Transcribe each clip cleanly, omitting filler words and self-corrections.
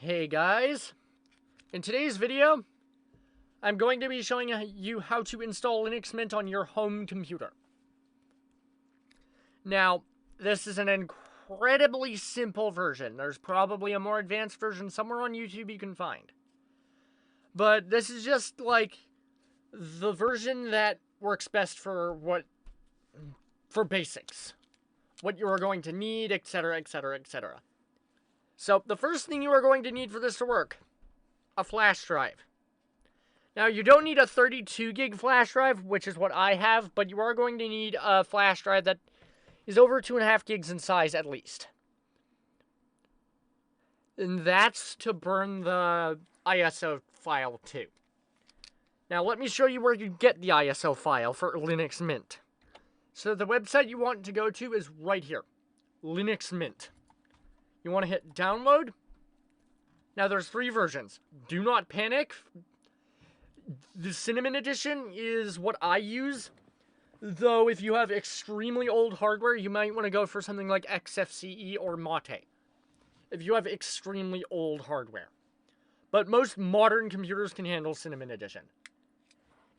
Hey guys, in today's video, I'm going to be showing you how to install Linux Mint on your home computer. Now, this is an incredibly simple version. There's probably a more advanced version somewhere on YouTube you can find. But this is just like the version that works best for basics. What you are going to need, etc., etc., etc. So, the first thing you are going to need for this to work, a flash drive. Now, you don't need a 32 gig flash drive, which is what I have, but you are going to need a flash drive that is over 2.5 gigs in size at least. And that's to burn the ISO file to. Now, let me show you where you get the ISO file for Linux Mint. So, the website you want to go to is right here, Linux Mint. You want to hit download. Now, there's 3 versions. Do not panic. The Cinnamon edition is what I use. Though, if you have extremely old hardware, you might want to go for something like XFCE or Mate. If you have extremely old hardware. But most modern computers can handle Cinnamon edition.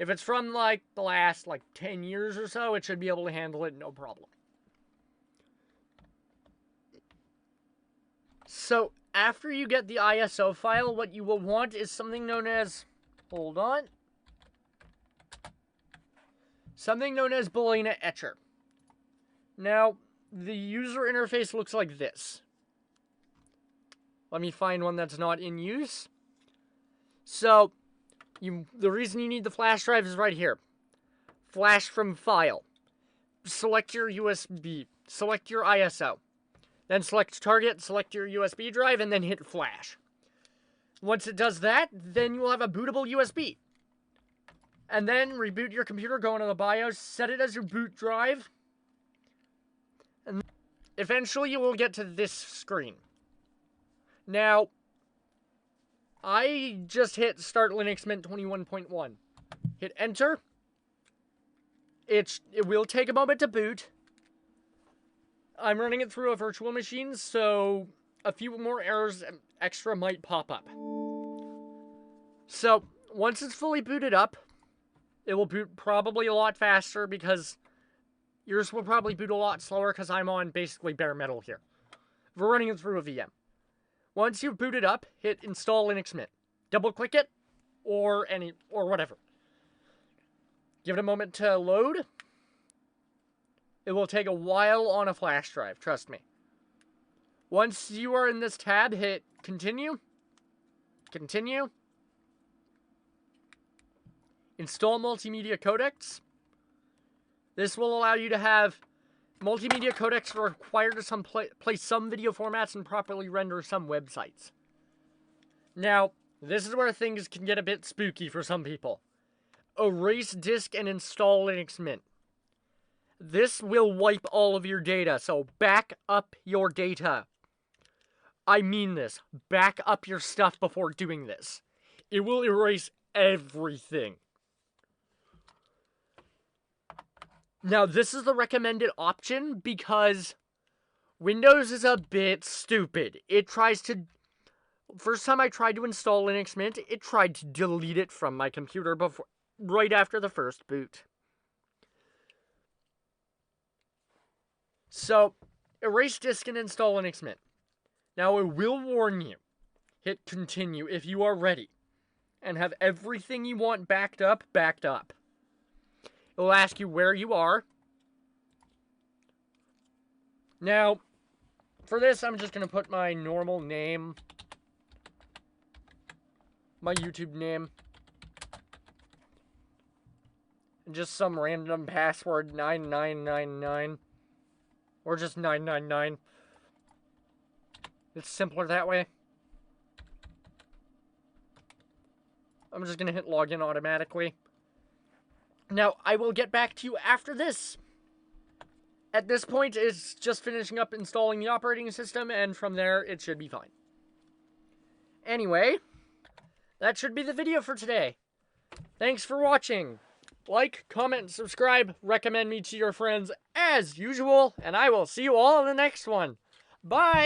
If it's from, like, the last, 10 years or so, it should be able to handle it no problem. So, after you get the ISO file, what you will want is something known as... Hold on. Something known as Balena Etcher. Now, the user interface looks like this. Let me find one that's not in use. So, the reason you need the flash drive is right here. Flash from file. Select your USB. Select your ISO. Then select target, select your USB drive, and then hit flash. Once it does that, then you will have a bootable USB. And then reboot your computer, go into the BIOS, set it as your boot drive. And eventually you will get to this screen. Now, I just hit Start Linux Mint 21.1. Hit enter. It will take a moment to boot. I'm running it through a virtual machine, so a few more errors extra might pop up. So, once it's fully booted up, it will boot probably a lot faster because yours will probably boot a lot slower because I'm on basically bare metal here. We're running it through a VM. Once you've booted up, hit Install Linux Mint. Double click it, or whatever. Give it a moment to load. It will take a while on a flash drive, trust me. Once you are in this tab, hit Continue. Continue. Install multimedia codecs. This will allow you to have multimedia codecs required to play some video formats and properly render some websites. Now, this is where things can get a bit spooky for some people. Erase disk and install Linux Mint. This will wipe all of your data, so back up your data. I mean this. Back up your stuff before doing this. It will erase everything. Now, this is the recommended option because Windows is a bit stupid. It tries to... First time I tried to install Linux Mint, it tried to delete it from my computer right after the first boot. So, erase disk and install Linux Mint. Now, it will warn you. Hit continue if you are ready. And have everything you want backed up. It will ask you where you are. Now, for this, I'm just going to put my normal name. My YouTube name. And just some random password, 9999. Or just 999. It's simpler that way. I'm just going to hit login automatically. Now, I will get back to you after this. At this point, it's just finishing up installing the operating system, and from there, it should be fine. Anyway, that should be the video for today. Thanks for watching. Like, comment, subscribe, recommend me to your friends as usual, and I will see you all in the next one. Bye!